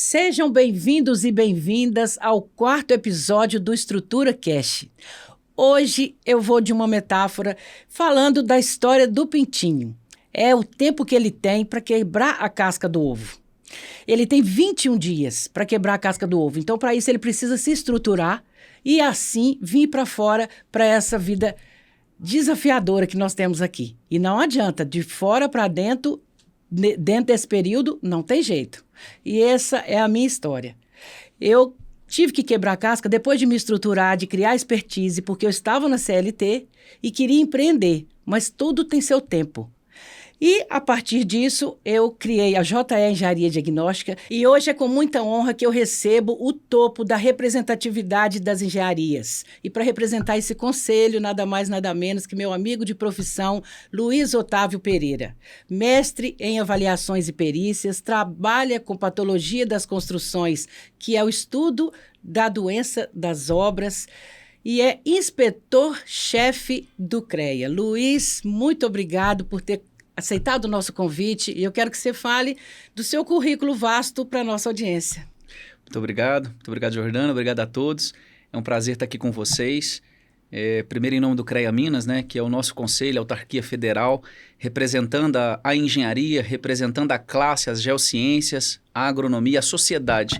Sejam bem-vindos e bem-vindas ao 4º episódio do Estrutura Cast. Hoje eu vou de uma metáfora falando da história do pintinho. É o tempo que ele tem para quebrar a casca do ovo. Ele tem 21 dias para quebrar a casca do ovo. Então, para isso, ele precisa se estruturar e assim vir para fora para essa vida desafiadora que nós temos aqui. E não adianta, de fora para dentro, dentro desse período, não tem jeito. E essa é a minha história. Eu tive que quebrar a casca depois de me estruturar, de criar expertise, porque eu estava na CLT e queria empreender, mas tudo tem seu tempo. E, a partir disso, eu criei a JE Engenharia Diagnóstica e hoje é com muita honra que eu recebo o topo da representatividade das engenharias. E para representar esse conselho, nada mais, nada menos que meu amigo de profissão, Luiz Otávio Pereira. Mestre em avaliações e perícias, trabalha com patologia das construções, que é o estudo da doença das obras, e é inspetor-chefe do CREA. Luiz, muito obrigado por ter aceitado o nosso convite e eu quero que você fale do seu currículo vasto para a nossa audiência. Muito obrigado, Jordana, obrigado a todos. É um prazer estar aqui com vocês. Primeiro em nome do CREA Minas, né, que é o nosso conselho, a autarquia federal, representando a engenharia, representando a classe, as geociências, a agronomia, a sociedade.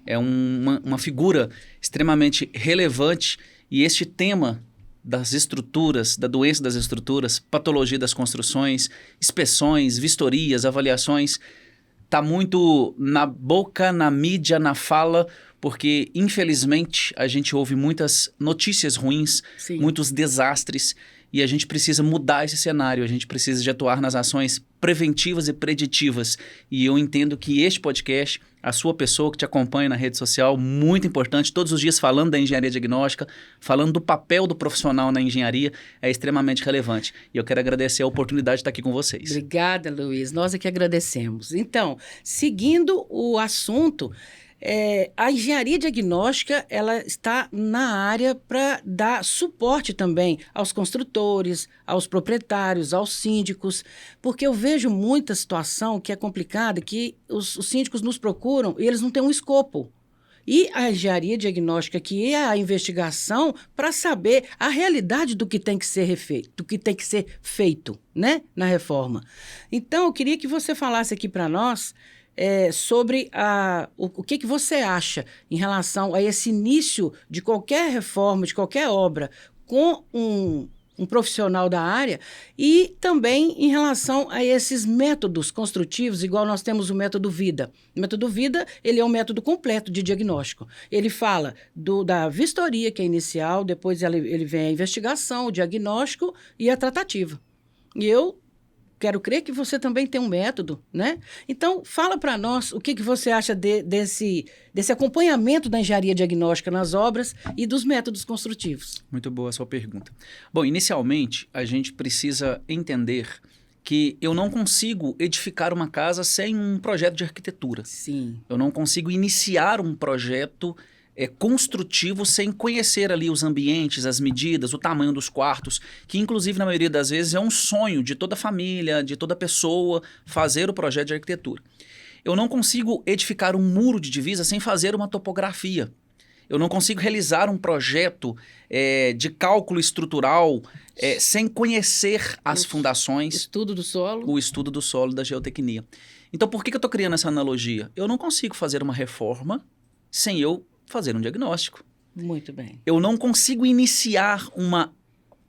É uma figura extremamente relevante e este tema das estruturas, da doença das estruturas, patologia das construções, inspeções, vistorias, avaliações, está muito na boca, na mídia, na fala, porque infelizmente a gente ouve muitas notícias ruins, Sim. Muitos desastres, e a gente precisa mudar esse cenário, a gente precisa de atuar nas ações preventivas e preditivas. E eu entendo que este podcast, a sua pessoa que te acompanha na rede social, muito importante, todos os dias falando da engenharia diagnóstica, falando do papel do profissional na engenharia, é extremamente relevante. E eu quero agradecer a oportunidade de estar aqui com vocês. Obrigada, Luiz. Nós é que agradecemos. Então, seguindo o assunto, a engenharia diagnóstica ela está na área para dar suporte também aos construtores, aos proprietários, aos síndicos, porque eu vejo muita situação que é complicada, que os síndicos nos procuram e eles não têm um escopo. E a engenharia diagnóstica, que é a investigação para saber a realidade do que tem que ser refeito, do que tem que ser feito, né, na reforma. Então, eu queria que você falasse aqui para nós sobre o que você acha em relação a esse início de qualquer reforma, de qualquer obra, com um profissional da área e também em relação a esses métodos construtivos, igual nós temos o método VIDA. O método VIDA, ele é um método completo de diagnóstico. Ele fala da vistoria, que é inicial, depois ele vem a investigação, o diagnóstico e a tratativa. E eu quero crer que você também tem um método, né? Então, fala para nós o que você acha desse acompanhamento da engenharia diagnóstica nas obras e dos métodos construtivos. Muito boa a sua pergunta. Bom, inicialmente, a gente precisa entender que eu não consigo edificar uma casa sem um projeto de arquitetura. Sim. Eu não consigo iniciar um projeto construtivo sem conhecer ali os ambientes, as medidas, o tamanho dos quartos, que inclusive na maioria das vezes é um sonho de toda família, de toda pessoa fazer o projeto de arquitetura. Eu não consigo edificar um muro de divisa sem fazer uma topografia. Eu não consigo realizar um projeto de cálculo estrutural sem conhecer as fundações. Estudo do solo. O estudo do solo da geotecnia. Então por que eu estou criando essa analogia? Eu não consigo fazer uma reforma sem eu fazer um diagnóstico. Muito bem. Eu não consigo iniciar uma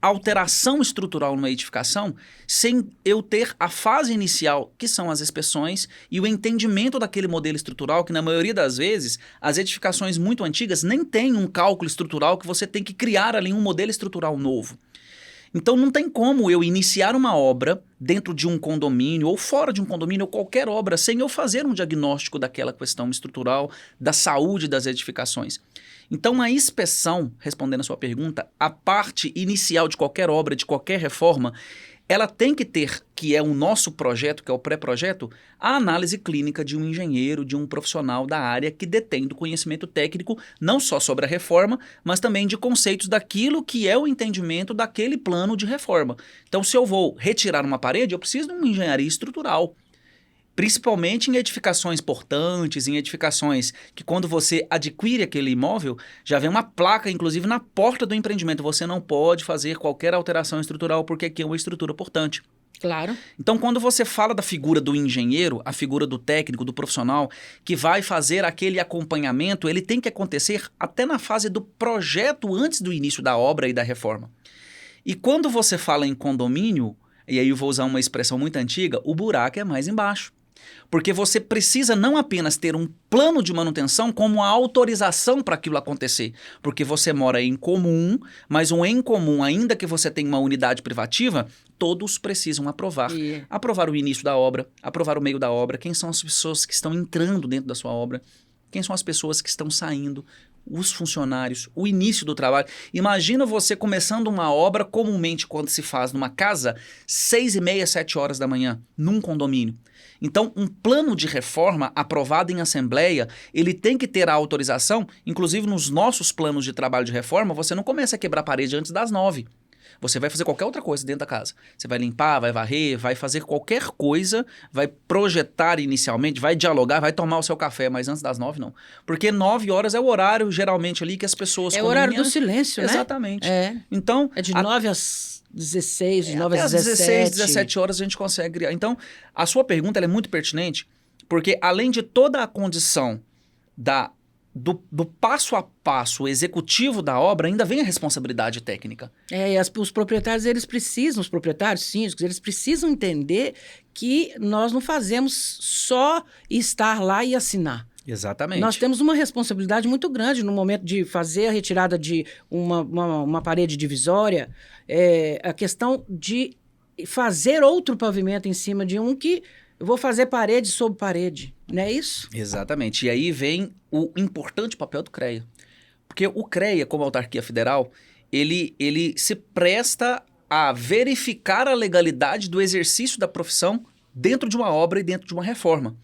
alteração estrutural numa edificação sem eu ter a fase inicial, que são as inspeções e o entendimento daquele modelo estrutural, que na maioria das vezes, as edificações muito antigas nem têm um cálculo estrutural que você tem que criar ali um modelo estrutural novo. Então não tem como eu iniciar uma obra dentro de um condomínio ou fora de um condomínio ou qualquer obra sem eu fazer um diagnóstico daquela questão estrutural, da saúde das edificações. Então a inspeção, respondendo a sua pergunta, a parte inicial de qualquer obra, de qualquer reforma, ela tem que ter, que é o nosso projeto, que é o pré-projeto, a análise clínica de um engenheiro, de um profissional da área que detém do conhecimento técnico, não só sobre a reforma, mas também de conceitos daquilo que é o entendimento daquele plano de reforma. Então, se eu vou retirar uma parede, eu preciso de uma engenharia estrutural. Principalmente em edificações portantes, em edificações que quando você adquire aquele imóvel, já vem uma placa, inclusive, na porta do empreendimento. Você não pode fazer qualquer alteração estrutural porque aqui é uma estrutura portante. Claro. Então, quando você fala da figura do engenheiro, a figura do técnico, do profissional, que vai fazer aquele acompanhamento, ele tem que acontecer até na fase do projeto antes do início da obra e da reforma. E quando você fala em condomínio, e aí eu vou usar uma expressão muito antiga, o buraco é mais embaixo. Porque você precisa não apenas ter um plano de manutenção, como a autorização para aquilo acontecer. Porque você mora em comum, mas um em comum, ainda que você tenha uma unidade privativa, todos precisam aprovar. Aprovar o início da obra, aprovar o meio da obra, quem são as pessoas que estão entrando dentro da sua obra, quem são as pessoas que estão saindo, os funcionários, o início do trabalho. Imagina você começando uma obra comumente quando se faz numa casa, 6h30, 7 horas da manhã, num condomínio. Então, um plano de reforma aprovado em assembleia, ele tem que ter a autorização, inclusive nos nossos planos de trabalho de reforma, você não começa a quebrar a parede antes das 9. Você vai fazer qualquer outra coisa dentro da casa. Você vai limpar, vai varrer, vai fazer qualquer coisa, vai projetar inicialmente, vai dialogar, vai tomar o seu café, mas antes das 9 não. Porque 9 horas é o horário, geralmente, ali que as pessoas... É o horário do silêncio, né? Exatamente. É. Então, é de 9 às 16, de 9 às até 16, 17 horas a gente consegue criar. Então, a sua pergunta ela é muito pertinente, porque além de toda a condição do passo a passo executivo da obra, ainda vem a responsabilidade técnica. E os proprietários, os proprietários síndicos, eles precisam entender que nós não fazemos só estar lá e assinar. Exatamente. Nós temos uma responsabilidade muito grande no momento de fazer a retirada de uma parede divisória, a questão de fazer outro pavimento em cima de um que eu vou fazer parede sobre parede, não é isso? Exatamente. E aí vem o importante papel do CREA. Porque o CREA, como autarquia federal, ele se presta a verificar a legalidade do exercício da profissão dentro de uma obra e dentro de uma reforma.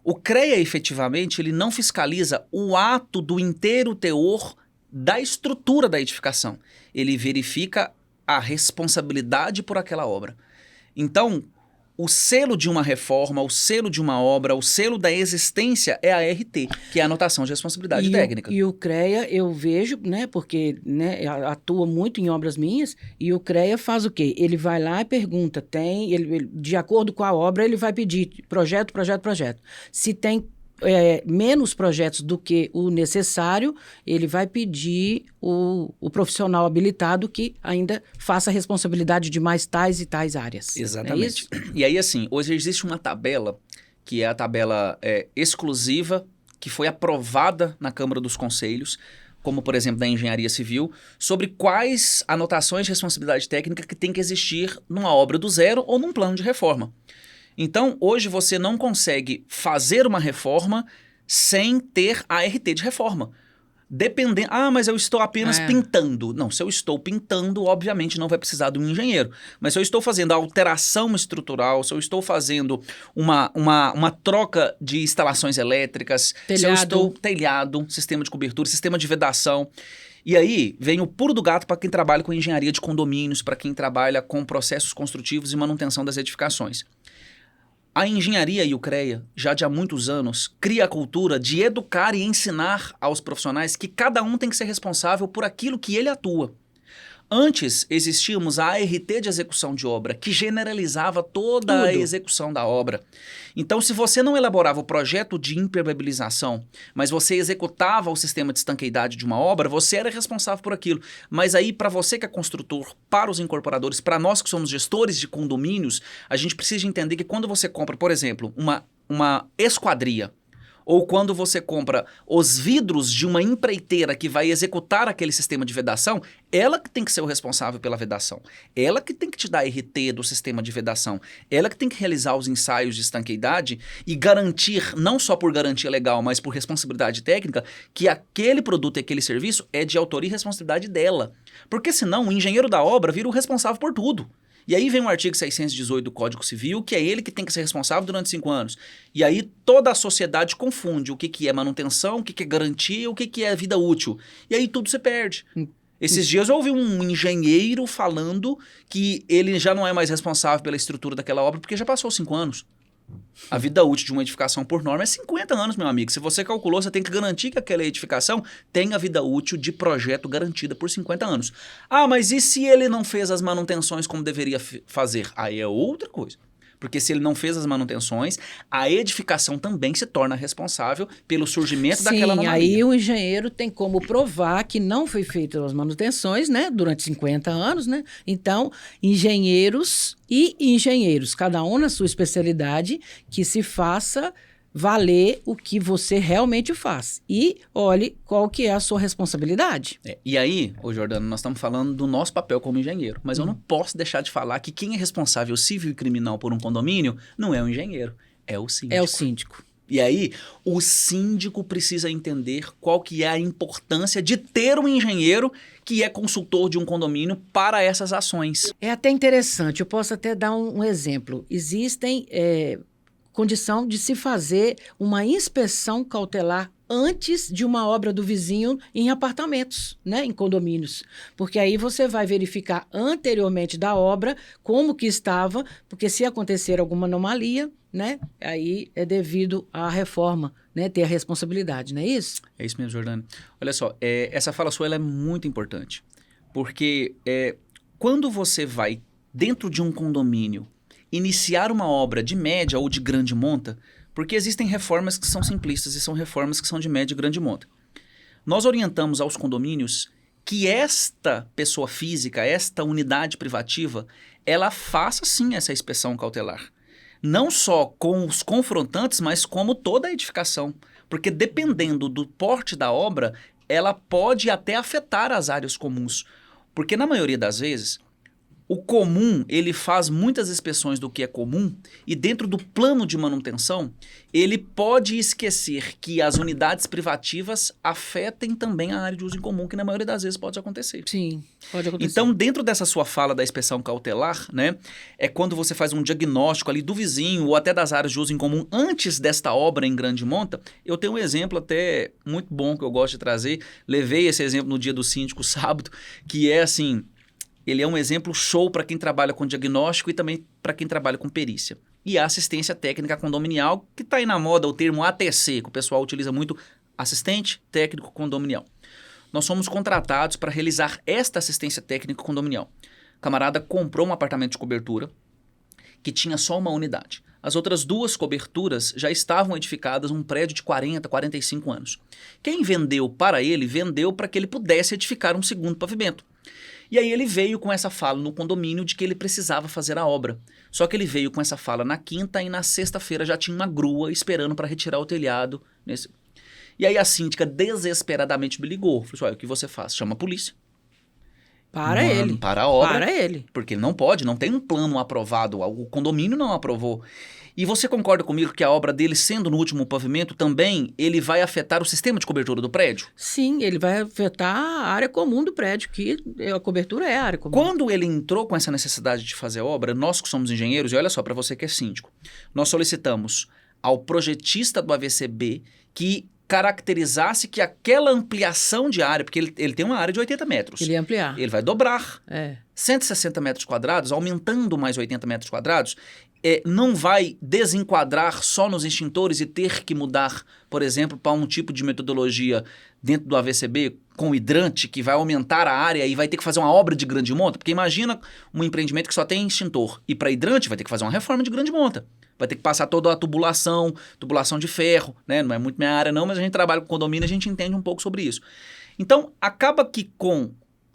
O CREA, efetivamente, ele não fiscaliza o ato do inteiro teor da estrutura da edificação. Ele verifica a responsabilidade por aquela obra. Então, o selo de uma reforma, o selo de uma obra, o selo da existência é a ART, que é a anotação de responsabilidade técnica. E o CREA, eu vejo, né, porque atua muito em obras minhas, e o CREA faz o quê? Ele vai lá e pergunta, de acordo com a obra, ele vai pedir projeto. Se tem menos projetos do que o necessário, ele vai pedir o profissional habilitado que ainda faça a responsabilidade de mais tais e tais áreas. Exatamente. É isso? E aí, assim, hoje existe uma tabela, que é a tabela exclusiva, que foi aprovada na Câmara dos Conselhos, como, por exemplo, da Engenharia Civil, sobre quais anotações de responsabilidade técnica que tem que existir numa obra do zero ou num plano de reforma. Então, hoje você não consegue fazer uma reforma sem ter a ART de reforma. Dependendo... mas eu estou apenas pintando. Não, se eu estou pintando, obviamente não vai precisar de um engenheiro. Mas se eu estou fazendo alteração estrutural, se eu estou fazendo uma troca de instalações elétricas, telhado, sistema de cobertura, sistema de vedação... E aí vem o pulo do gato para quem trabalha com engenharia de condomínios, para quem trabalha com processos construtivos e manutenção das edificações. A engenharia e o CREA, já de há muitos anos, cria a cultura de educar e ensinar aos profissionais que cada um tem que ser responsável por aquilo que ele atua. Antes, existíamos a ART de execução de obra, que generalizava toda a execução da obra. Então, se você não elaborava o projeto de impermeabilização, mas você executava o sistema de estanqueidade de uma obra, você era responsável por aquilo. Mas aí, para você que é construtor, para os incorporadores, para nós que somos gestores de condomínios, a gente precisa entender que quando você compra, por exemplo, uma esquadria, ou quando você compra os vidros de uma empreiteira que vai executar aquele sistema de vedação, ela que tem que ser o responsável pela vedação. Ela que tem que te dar a RT do sistema de vedação. Ela que tem que realizar os ensaios de estanqueidade e garantir, não só por garantia legal, mas por responsabilidade técnica, que aquele produto e aquele serviço é de autoria e responsabilidade dela. Porque senão o engenheiro da obra vira o responsável por tudo. E aí vem o artigo 618 do Código Civil, que é ele que tem que ser responsável durante 5 anos. E aí toda a sociedade confunde o que é manutenção, o que é garantia, o que é vida útil. E aí tudo se perde. Esses dias eu ouvi um engenheiro falando que ele já não é mais responsável pela estrutura daquela obra porque já passou 5 anos. A vida útil de uma edificação, por norma, é 50 anos, meu amigo. Se você calculou, você tem que garantir que aquela edificação tenha vida útil de projeto garantida por 50 anos. Ah, mas e se ele não fez as manutenções como deveria fazer? Aí é outra coisa. Porque se ele não fez as manutenções, a edificação também se torna responsável pelo surgimento daquela anomalia. Aí o engenheiro tem como provar que não foi feito as manutenções, né, durante 50 anos, né? Então, engenheiros, cada um na sua especialidade, que se faça valer o que você realmente faz. E olhe qual que é a sua responsabilidade. E aí, Jordano, nós estamos falando do nosso papel como engenheiro, mas eu não posso deixar de falar que quem é responsável civil e criminal por um condomínio não é o engenheiro, é o síndico. É o síndico. E aí, o síndico precisa entender qual que é a importância de ter um engenheiro que é consultor de um condomínio para essas ações. É até interessante, eu posso até dar um exemplo. Existem condição de se fazer uma inspeção cautelar antes de uma obra do vizinho em apartamentos, né, em condomínios. Porque aí você vai verificar anteriormente da obra como que estava, porque se acontecer alguma anomalia, né, aí é devido à reforma, né, ter a responsabilidade, não é isso? É isso mesmo, Jordano. Olha só, essa fala sua ela é muito importante, porque quando você vai dentro de um condomínio iniciar uma obra de média ou de grande monta, porque existem reformas que são simplistas e são reformas que são de média e grande monta. Nós orientamos aos condomínios que esta pessoa física, esta unidade privativa, ela faça sim essa inspeção cautelar. Não só com os confrontantes, mas como toda a edificação. Porque dependendo do porte da obra, ela pode até afetar as áreas comuns. Porque na maioria das vezes, o comum, ele faz muitas inspeções do que é comum e dentro do plano de manutenção, ele pode esquecer que as unidades privativas afetem também a área de uso em comum, que na maioria das vezes pode acontecer. Sim, pode acontecer. Então, dentro dessa sua fala da inspeção cautelar, né, é quando você faz um diagnóstico ali do vizinho ou até das áreas de uso em comum antes desta obra em grande monta. Eu tenho um exemplo até muito bom que eu gosto de trazer. Levei esse exemplo no dia do síndico sábado, que é assim... Ele é um exemplo show para quem trabalha com diagnóstico e também para quem trabalha com perícia. E a assistência técnica condominial, que está aí na moda o termo ATC, que o pessoal utiliza muito, assistente técnico condominial. Nós somos contratados para realizar esta assistência técnica condominial. O camarada comprou um apartamento de cobertura que tinha só uma unidade. As outras duas coberturas já estavam edificadas num prédio de 40, 45 anos. Quem vendeu para ele, vendeu para que ele pudesse edificar um segundo pavimento. E aí ele veio com essa fala no condomínio de que ele precisava fazer a obra. Só que ele veio com essa fala na quinta e na sexta-feira já tinha uma grua esperando para retirar o telhado. E aí a síndica desesperadamente me ligou. Falou assim, olha, o que você faz? Chama a polícia. Para ele. Para a obra. Para ele. Porque ele não pode, não tem um plano aprovado. O condomínio não aprovou. E você concorda comigo que a obra dele, sendo no último pavimento, também ele vai afetar o sistema de cobertura do prédio? Sim, ele vai afetar a área comum do prédio, que a cobertura é a área comum. Quando ele entrou com essa necessidade de fazer a obra, nós que somos engenheiros, e olha só, para você que é síndico, nós solicitamos ao projetista do AVCB que caracterizasse que aquela ampliação de área, porque ele tem uma área de 80 metros. Ele ia ampliar. Ele vai dobrar. 160 metros quadrados, aumentando mais 80 metros quadrados, não vai desenquadrar só nos extintores e ter que mudar, por exemplo, para um tipo de metodologia dentro do AVCB com hidrante que vai aumentar a área e vai ter que fazer uma obra de grande monta. Porque imagina um empreendimento que só tem extintor e para hidrante vai ter que fazer uma reforma de grande monta. Vai ter que passar toda a tubulação de ferro, né? Não é muito minha área não, mas a gente trabalha com condomínio e a gente entende um pouco sobre isso. Então, acaba que com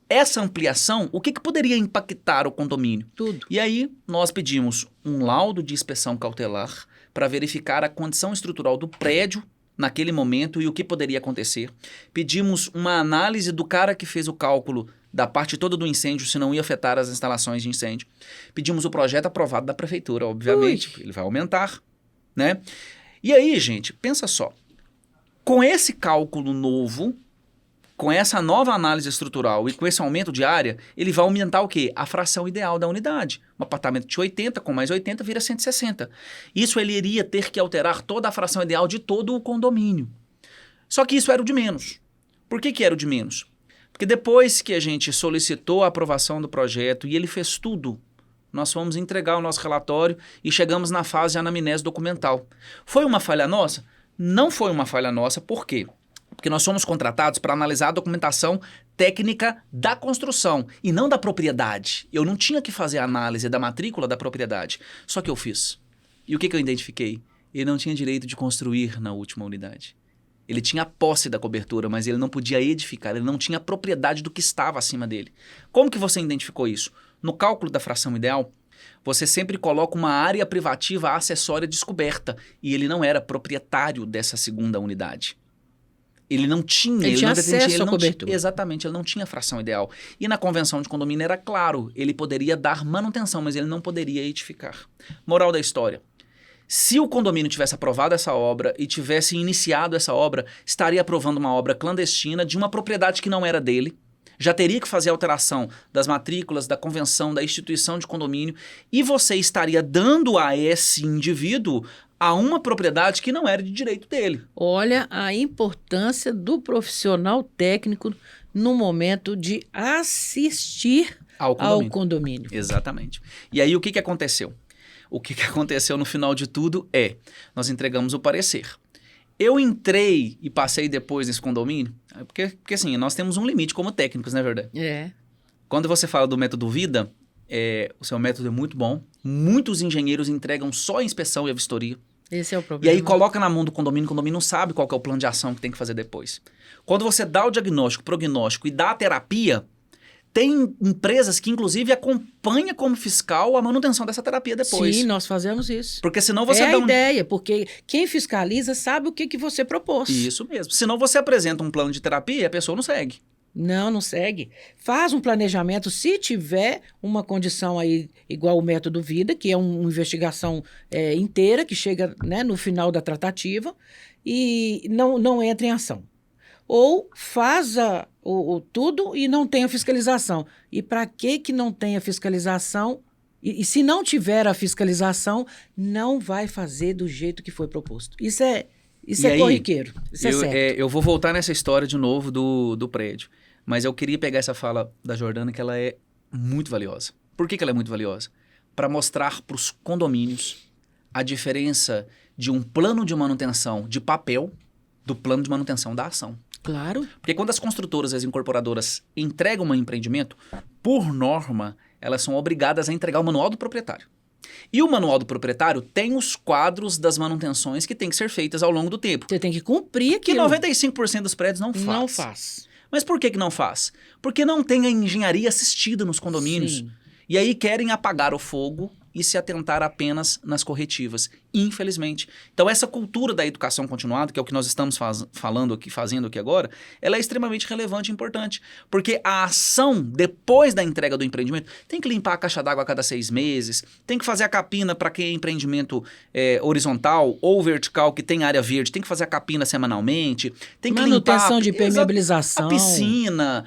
essa ampliação, o que poderia impactar o condomínio? Tudo. E aí, nós pedimos um laudo de inspeção cautelar para verificar a condição estrutural do prédio naquele momento e o que poderia acontecer. Pedimos uma análise do cara que fez o cálculo da parte toda do incêndio, se não ia afetar as instalações de incêndio. Pedimos o projeto aprovado da prefeitura, obviamente, ele vai aumentar, né? E aí, gente, pensa só, com esse cálculo novo, com essa nova análise estrutural e com esse aumento de área, ele vai aumentar o quê? A fração ideal da unidade. Um apartamento de 80 com mais 80 vira 160. Isso ele iria ter que alterar toda a fração ideal de todo o condomínio. Só que isso era o de menos. Por que era o de menos? Porque depois que a gente solicitou a aprovação do projeto e ele fez tudo Nós fomos entregar o nosso relatório e chegamos na fase de anamnese documental. Foi uma falha nossa? Não foi uma falha nossa, por quê? Porque nós fomos contratados para analisar a documentação técnica da construção e não da propriedade. Eu não tinha que fazer a análise da matrícula da propriedade, só que eu fiz. E o que eu identifiquei? Ele não tinha direito de construir na última unidade. Ele tinha posse da cobertura, mas ele não podia edificar, ele não tinha propriedade do que estava acima dele. Como que você identificou isso? No cálculo da fração ideal, você sempre coloca uma área privativa acessória descoberta, e ele não era proprietário dessa segunda unidade. Ele não tinha... Ele tinha acesso à cobertura. Exatamente, ele não tinha fração ideal. E na convenção de condomínio era claro, ele poderia dar manutenção, mas ele não poderia edificar. Moral da história. Se o condomínio tivesse aprovado essa obra e tivesse iniciado essa obra, estaria aprovando uma obra clandestina de uma propriedade que não era dele, já teria que fazer alteração das matrículas, da convenção, da instituição de condomínio, e você estaria dando a esse indivíduo a uma propriedade que não era de direito dele. Olha a importância do profissional técnico no momento de assistir ao condomínio. Exatamente. E aí o que aconteceu? O que aconteceu no final de tudo nós entregamos o parecer. Eu entrei e passei depois nesse condomínio, porque assim, nós temos um limite como técnicos, não é verdade? Quando você fala do método vida, o seu método é muito bom, muitos engenheiros entregam só a inspeção e a vistoria. Esse é o problema. E aí coloca na mão do condomínio, o condomínio não sabe qual que é o plano de ação que tem que fazer depois. Quando você dá o diagnóstico, prognóstico e dá a terapia, tem empresas que, inclusive, acompanham como fiscal a manutenção dessa terapia depois. Sim, nós fazemos isso. Porque senão você dá a ideia, porque quem fiscaliza sabe o que você propôs. Isso mesmo. Senão você apresenta um plano de terapia e a pessoa não segue. Não segue. Faz um planejamento, se tiver uma condição aí igual o método vida, que é uma investigação inteira, que chega, né, no final da tratativa, e não entra em ação. Ou faz tudo e não tem a fiscalização. E para que não tem a fiscalização? E se não tiver a fiscalização, não vai fazer do jeito que foi proposto. Isso é corriqueiro. Isso é certo. Eu vou voltar nessa história de novo do prédio. Mas eu queria pegar essa fala da Jordana, que ela é muito valiosa. Por que ela é muito valiosa? Para mostrar para os condomínios a diferença de um plano de manutenção de papel do plano de manutenção da ação. Claro. Porque quando as construtoras e as incorporadoras entregam um empreendimento, por norma, elas são obrigadas a entregar o manual do proprietário. E o manual do proprietário tem os quadros das manutenções que têm que ser feitas ao longo do tempo. Você tem que cumprir aquilo. Que 95% dos prédios não faz. Não faz. Mas por que não faz? Porque não tem a engenharia assistida nos condomínios. Sim. E aí querem apagar o fogo e se atentar apenas nas corretivas, infelizmente. Então essa cultura da educação continuada, que é o que nós estamos fazendo aqui agora, ela é extremamente relevante e importante, porque a ação, depois da entrega do empreendimento, tem que limpar a caixa d'água a cada 6 meses, tem que fazer a capina para quem é empreendimento horizontal ou vertical, que tem área verde, tem que fazer a capina semanalmente, tem que manutenção de permeabilização, a piscina,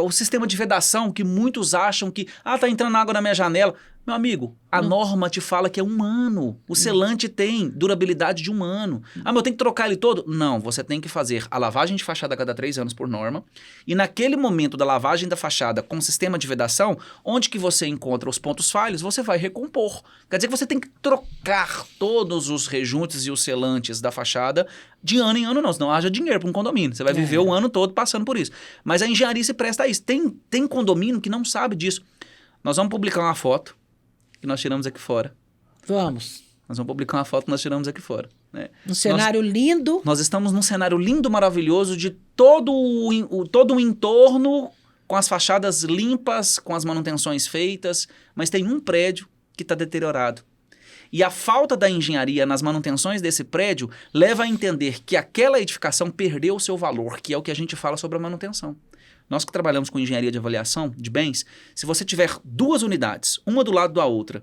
o sistema de vedação, que muitos acham que, tá entrando água na minha janela. Meu amigo, a norma te fala que é 1 ano. O selante tem durabilidade de 1 ano. Mas eu tenho que trocar ele todo? Não, você tem que fazer a lavagem de fachada a cada 3 anos por norma. E naquele momento da lavagem da fachada com sistema de vedação, onde que você encontra os pontos falhos, você vai recompor. Quer dizer que você tem que trocar todos os rejuntes e os selantes da fachada de ano em ano, não. Senão haja dinheiro para um condomínio. Você vai viver o ano todo passando por isso. Mas a engenharia se presta a isso. Tem condomínio que não sabe disso. Nós vamos publicar uma foto que nós tiramos aqui fora. Vamos. Nós vamos publicar uma foto que nós tiramos aqui fora. Né? Um cenário lindo. Nós estamos num cenário lindo, maravilhoso, de todo o entorno, com as fachadas limpas, com as manutenções feitas, mas tem um prédio que está deteriorado. E a falta da engenharia nas manutenções desse prédio leva a entender que aquela edificação perdeu o seu valor, que é o que a gente fala sobre a manutenção. Nós que trabalhamos com engenharia de avaliação de bens, se você tiver 2 unidades, uma do lado da outra,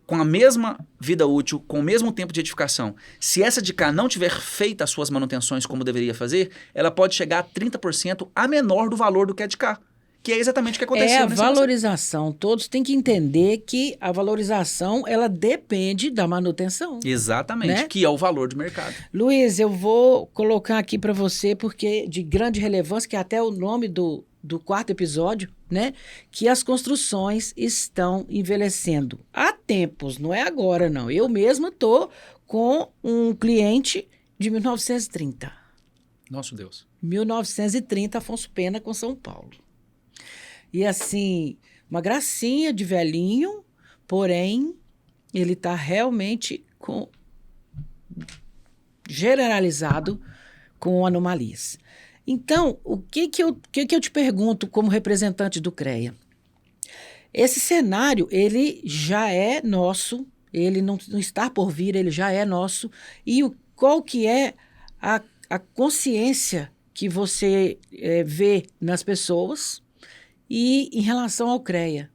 com a mesma vida útil, com o mesmo tempo de edificação, se essa de cá não tiver feita as suas manutenções como deveria fazer, ela pode chegar a 30% a menor do valor do que a de cá. Que é exatamente o que aconteceu. É a valorização. Todos têm que entender que a valorização, ela depende da manutenção. Exatamente, né? Que é o valor de mercado. Luiz, eu vou colocar aqui para você, porque de grande relevância, que até o nome do do quarto episódio, né? Que as construções estão envelhecendo. Há tempos, não é agora, não. Eu mesma estou com um cliente de 1930. Nosso Deus. 1930, Afonso Pena com São Paulo. E assim, uma gracinha de velhinho, porém, ele está realmente generalizado com anomalias. Então, o que eu te pergunto como representante do CREA? Esse cenário, ele já é nosso, ele não está por vir, ele já é nosso. E qual que é a consciência que você vê nas pessoas e em relação ao CREA?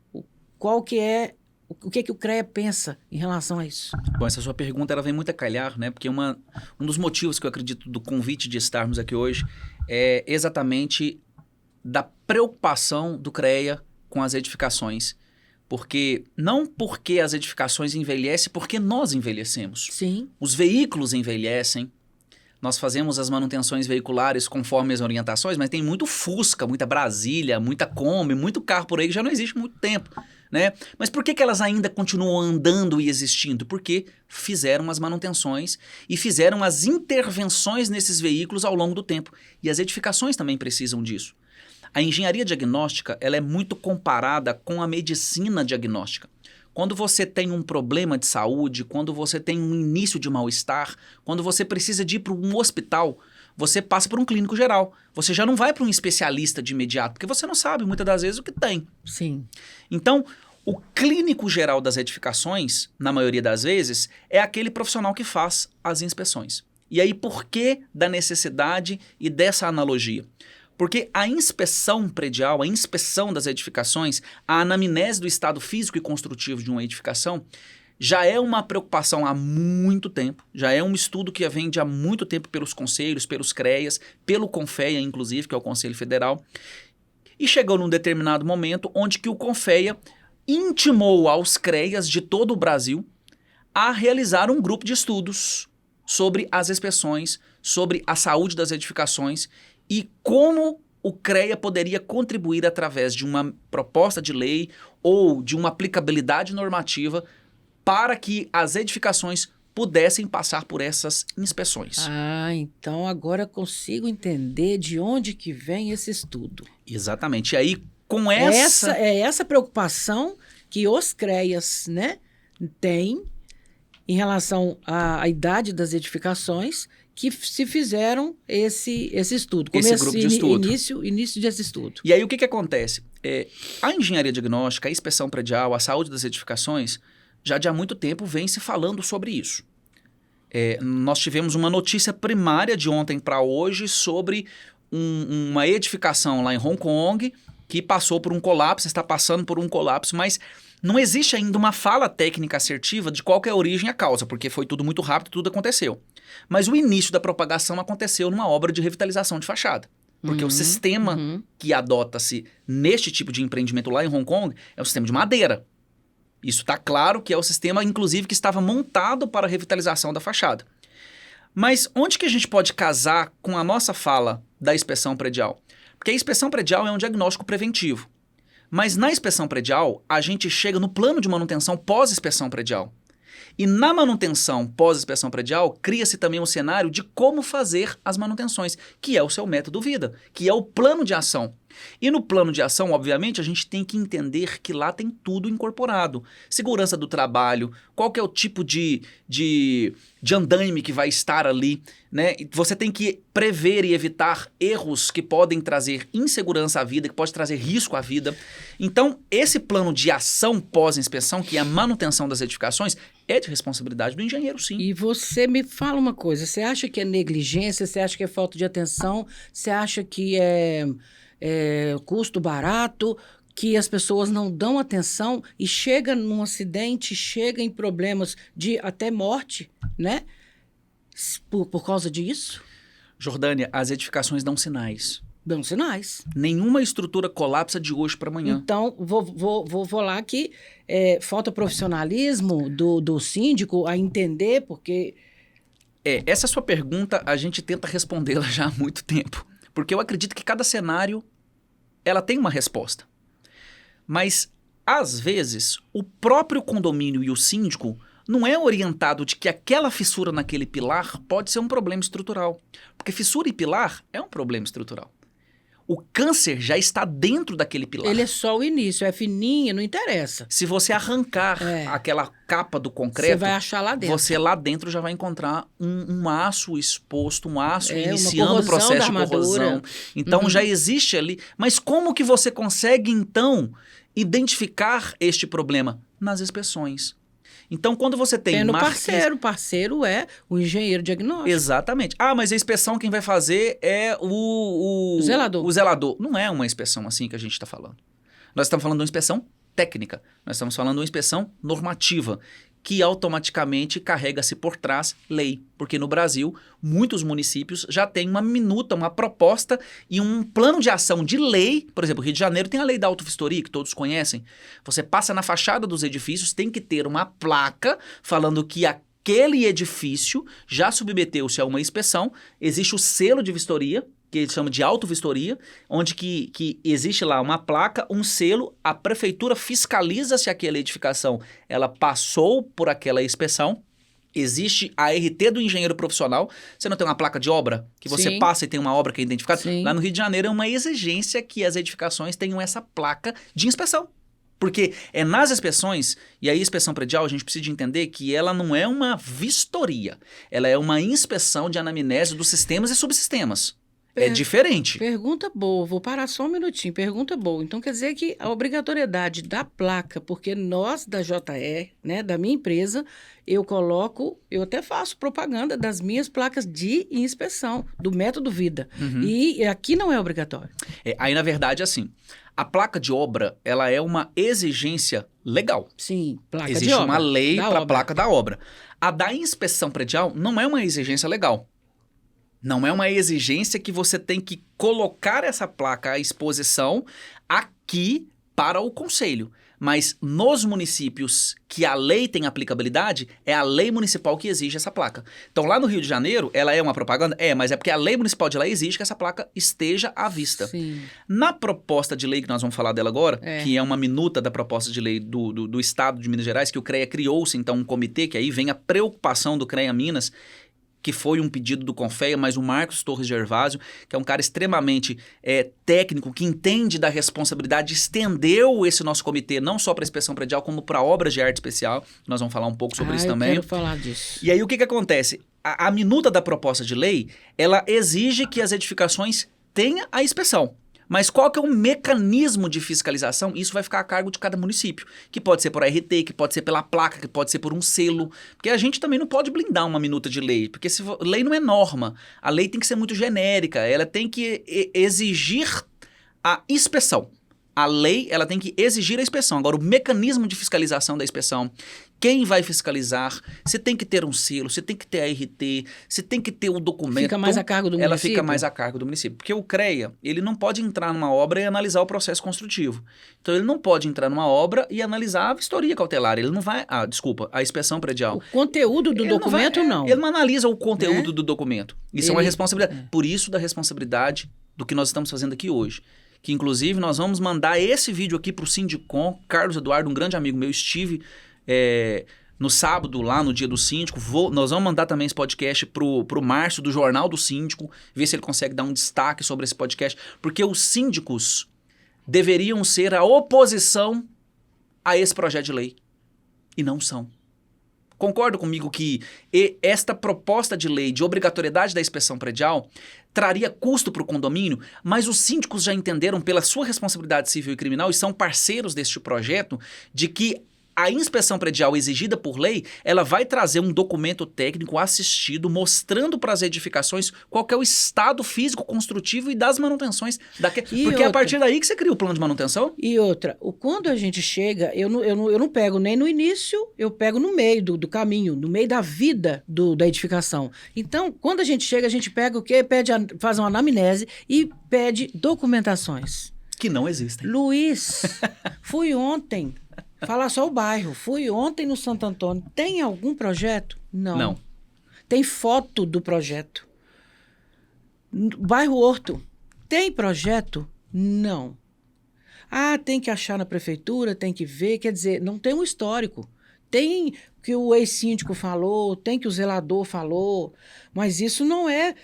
O que o CREA pensa em relação a isso? Bom, essa sua pergunta ela vem muito a calhar, né? Porque um dos motivos que eu acredito do convite de estarmos aqui hoje é exatamente da preocupação do CREA com as edificações. Não porque as edificações envelhecem, porque nós envelhecemos. Sim. Os veículos envelhecem, nós fazemos as manutenções veiculares conforme as orientações, mas tem muito Fusca, muita Brasília, muita Kombi, muito carro por aí que já não existe há muito tempo, né? Mas por que elas ainda continuam andando e existindo? Porque fizeram as manutenções e fizeram as intervenções nesses veículos ao longo do tempo. E as edificações também precisam disso. A engenharia diagnóstica ela é muito comparada com a medicina diagnóstica. Quando você tem um problema de saúde, quando você tem um início de mal-estar, quando você precisa de ir para um hospital, você passa por um clínico geral. Você já não vai para um especialista de imediato, porque você não sabe muitas das vezes o que tem. Sim. Então, o clínico geral das edificações, na maioria das vezes, é aquele profissional que faz as inspeções. E aí, por que da necessidade e dessa analogia? Porque a inspeção predial, a inspeção das edificações, a anamnese do estado físico e construtivo de uma edificação, já é uma preocupação há muito tempo, já é um estudo que vem de há muito tempo pelos conselhos, pelos CREAs, pelo CONFEA, inclusive, que é o Conselho Federal. E chegou num determinado momento onde que o CONFEA intimou aos CREAs de todo o Brasil a realizar um grupo de estudos sobre as inspeções, sobre a saúde das edificações e como o CREA poderia contribuir através de uma proposta de lei ou de uma aplicabilidade normativa para que as edificações pudessem passar por essas inspeções. Ah, então agora eu consigo entender de onde que vem esse estudo. Exatamente. E aí, com essa... É essa preocupação que os CREAs, né, têm em relação à idade das edificações que se fizeram esse estudo. Esse grupo de estudo. Início desse estudo. E aí o que acontece? A engenharia diagnóstica, a inspeção predial, a saúde das edificações, já de há muito tempo vem se falando sobre isso. Nós tivemos uma notícia primária de ontem para hoje sobre uma edificação lá em Hong Kong que passou por um colapso, está passando por um colapso, mas não existe ainda uma fala técnica assertiva de qual que é a origem e a causa, porque foi tudo muito rápido, tudo aconteceu. Mas o início da propagação aconteceu numa obra de revitalização de fachada. Porque o sistema que adota-se neste tipo de empreendimento lá em Hong Kong é o sistema de madeira. Isso está claro que é o sistema, inclusive, que estava montado para a revitalização da fachada. Mas onde que a gente pode casar com a nossa fala da inspeção predial? Porque a inspeção predial é um diagnóstico preventivo. Mas na inspeção predial, a gente chega no plano de manutenção pós-inspeção predial. E na manutenção pós-inspeção predial, cria-se também um cenário de como fazer as manutenções, que é o seu método vida, que é o plano de ação. E no plano de ação, obviamente, a gente tem que entender que lá tem tudo incorporado. Segurança do trabalho, qual que é o tipo de andaime que vai estar ali, né? Você tem que prever e evitar erros que podem trazer insegurança à vida, que pode trazer risco à vida. Então, esse plano de ação pós-inspeção, que é a manutenção das edificações, é de responsabilidade do engenheiro, sim. E você me fala uma coisa, você acha que é negligência, você acha que é falta de atenção, você acha que é custo barato, que as pessoas não dão atenção e chega num acidente, chega em problemas de até morte, né? Por causa disso? Jordânia, as edificações dão sinais. Dão sinais. Nenhuma estrutura colapsa de hoje para amanhã. Então, vou lá que falta profissionalismo do síndico a entender, porque... Essa sua pergunta a gente tenta respondê-la já há muito tempo. Porque eu acredito que cada cenário ela tem uma resposta. Mas, às vezes, o próprio condomínio e o síndico não é orientado de que aquela fissura naquele pilar pode ser um problema estrutural. Porque fissura e pilar é um problema estrutural. O câncer já está dentro daquele pilar. Ele é só o início, é fininho, não interessa. Se você arrancar aquela capa do concreto, você vai achar lá dentro. Você lá dentro já vai encontrar um aço exposto, um aço iniciando o uma processo de corrosão. Então já existe ali. Mas como que você consegue, então, identificar este problema? Nas inspeções. Então, quando você tem o parceiro é o engenheiro diagnóstico. Exatamente. Ah, mas a inspeção quem vai fazer é o zelador. O zelador. Não é uma inspeção assim que a gente está falando. Nós estamos falando de uma inspeção técnica. Nós estamos falando de uma inspeção normativa, que automaticamente carrega-se por trás lei. Porque no Brasil, muitos municípios já têm uma minuta, uma proposta e um plano de ação de lei. Por exemplo, o Rio de Janeiro tem a lei da autovistoria, que todos conhecem. Você passa na fachada dos edifícios, tem que ter uma placa falando que aquele edifício já submeteu-se a uma inspeção. Existe o selo de vistoria, que eles chamam de autovistoria, onde que existe lá uma placa, um selo, a prefeitura fiscaliza se aquela edificação ela passou por aquela inspeção. Existe a RT do engenheiro profissional. Você não tem uma placa de obra que você passa e tem uma obra que é identificada? Sim. Lá no Rio de Janeiro é uma exigência que as edificações tenham essa placa de inspeção. Porque é nas inspeções, e aí a inspeção predial a gente precisa de entender que ela não é uma vistoria, ela é uma inspeção de anamnese dos sistemas e subsistemas. É diferente. Pergunta boa, vou parar só um minutinho. Pergunta boa. Então quer dizer que a obrigatoriedade da placa, porque nós da JE, né, da minha empresa, eu até faço propaganda das minhas placas de inspeção, do método Vida. E aqui não é obrigatório. Aí, na verdade, assim, a placa de obra, ela é uma exigência legal. Sim, placa de obra. Existe uma lei para a placa da obra. A da inspeção predial não é uma exigência legal. Não é uma exigência que você tem que colocar essa placa à exposição aqui para o conselho. Mas nos municípios que a lei tem aplicabilidade, é a lei municipal que exige essa placa. Então, lá no Rio de Janeiro, ela é uma propaganda? Mas é porque a lei municipal de lá exige que essa placa esteja à vista. Sim. Na proposta de lei, que nós vamos falar dela agora, que é uma minuta da proposta de lei do Estado de Minas Gerais, que o CREA criou-se, então, um comitê, que aí vem a preocupação do CREA Minas, que foi um pedido do Confea, mas o Marcos Torres Gervásio, que é um cara extremamente técnico, que entende da responsabilidade, estendeu esse nosso comitê não só para a inspeção predial, como para obras de arte especial. Nós vamos falar um pouco sobre isso também. Eu quero falar disso. E aí o que acontece? A minuta da proposta de lei, ela exige que as edificações tenham a inspeção. Mas qual que é o mecanismo de fiscalização? Isso vai ficar a cargo de cada município, que pode ser por RT, que pode ser pela placa, que pode ser por um selo, porque a gente também não pode blindar uma minuta de lei, porque lei não é norma, a lei tem que ser muito genérica, ela tem que exigir a inspeção. A lei, ela tem que exigir a inspeção. Agora, o mecanismo de fiscalização da inspeção, quem vai fiscalizar, você tem que ter um selo, você tem que ter a RT, você tem que ter o documento. Fica mais a cargo do município? Ela fica mais a cargo do município. Porque o CREA, ele não pode entrar numa obra e analisar o processo construtivo. Então, ele não pode entrar numa obra e analisar a vistoria cautelar. Ele não vai... a inspeção predial. O conteúdo do documento, não. Ele não analisa o conteúdo do documento. Isso é uma responsabilidade. Por isso, da responsabilidade do que nós estamos fazendo aqui hoje. Que, inclusive, nós vamos mandar esse vídeo aqui para o Sindicom. Carlos Eduardo, um grande amigo meu, estive no sábado, lá no dia do síndico. Nós vamos mandar também esse podcast pro Márcio, do Jornal do Síndico, ver se ele consegue dar um destaque sobre esse podcast. Porque os síndicos deveriam ser a oposição a esse projeto de lei. E não são. Concorda comigo que esta proposta de lei de obrigatoriedade da inspeção predial traria custo para o condomínio, mas os síndicos já entenderam pela sua responsabilidade civil e criminal e são parceiros deste projeto de que a inspeção predial exigida por lei, ela vai trazer um documento técnico assistido mostrando para as edificações qual que é o estado físico construtivo e das manutenções. Porque é a partir daí que você cria o plano de manutenção. E outra, quando a gente chega, eu não pego nem no início, eu pego no meio do caminho, no meio da vida da edificação. Então, quando a gente chega, a gente pega o quê? Faz uma anamnese e pede documentações. Que não existem. Luiz, fui ontem... Falar só o bairro. Fui ontem no Santo Antônio. Tem algum projeto? Não. Tem foto do projeto. Bairro Horto. Tem projeto? Não. Ah, tem que achar na prefeitura, tem que ver. Quer dizer, não tem um histórico. Tem que o ex-síndico falou, tem que o zelador falou, mas isso não é,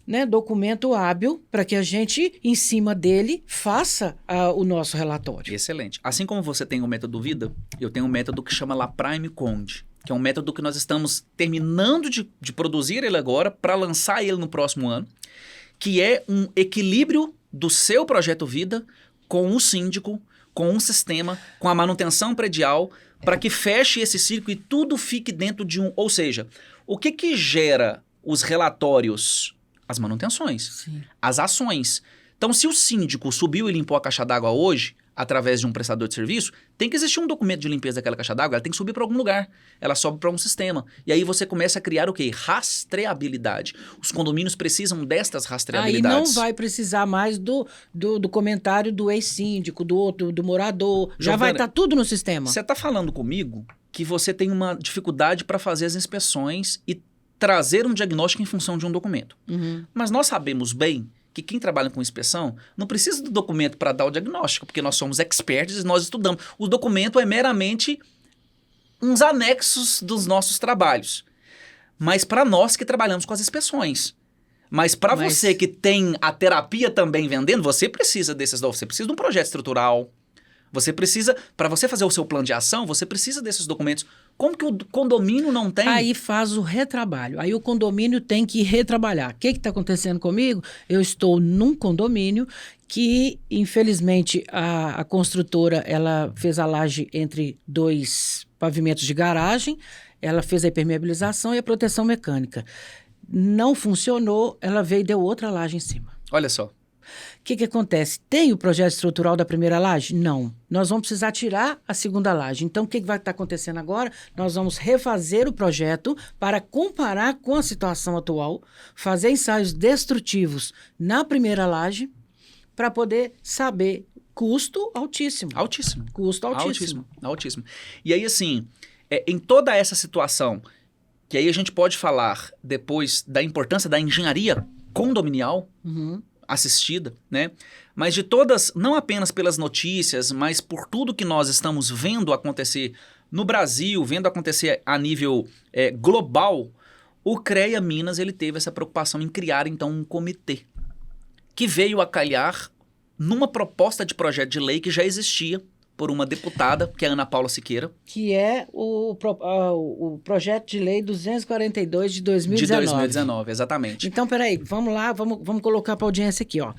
né, documento hábil para que a gente, em cima dele, faça o nosso relatório. Excelente. Assim como você tem o método Vida, eu tenho um método que chama La Prime Conde, que é um método que nós estamos terminando de produzir ele agora para lançar ele no próximo ano, que é um equilíbrio do seu projeto Vida com o síndico, com um sistema, com a manutenção predial, para que feche esse ciclo e tudo fique dentro de um... Ou seja, o que gera os relatórios? As manutenções, Sim. as ações. Então, se o síndico subiu e limpou a caixa d'água hoje, através de um prestador de serviço, tem que existir um documento de limpeza daquela caixa d'água, ela tem que subir para algum lugar. Ela sobe para um sistema. E aí você começa a criar o quê? Rastreabilidade. Os condomínios precisam destas rastreabilidades. Aí não vai precisar mais do comentário do ex-síndico, do morador. Já vai estar tudo no sistema. Você está falando comigo que você tem uma dificuldade para fazer as inspeções e trazer um diagnóstico em função de um documento. Uhum. Mas nós sabemos bem que quem trabalha com inspeção não precisa do documento para dar o diagnóstico, porque nós somos experts e nós estudamos. O documento é meramente uns anexos dos nossos trabalhos. Mas para nós que trabalhamos com as inspeções. Mas para você que tem a terapia também vendendo, você precisa desses. Você precisa de um projeto estrutural. Você precisa, para você fazer o seu plano de ação, você precisa desses documentos. Como que o condomínio não tem? Aí faz o retrabalho. Aí o condomínio tem que retrabalhar. O que está acontecendo comigo? Eu estou num condomínio que, infelizmente, a construtora ela fez a laje entre 2 pavimentos de garagem, ela fez a impermeabilização e a proteção mecânica. Não funcionou, ela veio e deu outra laje em cima. Olha só. O que acontece? Tem o projeto estrutural da primeira laje? Não. Nós vamos precisar tirar a segunda laje. Então, o que vai estar acontecendo agora? Nós vamos refazer o projeto para comparar com a situação atual, fazer ensaios destrutivos na primeira laje, para poder saber custo altíssimo. Altíssimo. Custo altíssimo. Altíssimo. E aí, assim, em toda essa situação, que aí a gente pode falar depois da importância da engenharia condominial, assistida, né? Mas de todas, não apenas pelas notícias, mas por tudo que nós estamos vendo acontecer no Brasil, vendo acontecer a nível global, o CREA Minas ele teve essa preocupação em criar, então, um comitê que veio a calhar numa proposta de projeto de lei que já existia por uma deputada, que é a Ana Paula Siqueira. Que é o projeto de lei 242 de 2019. De 2019, exatamente. Então, peraí, vamos lá, vamos colocar para a audiência aqui, ó.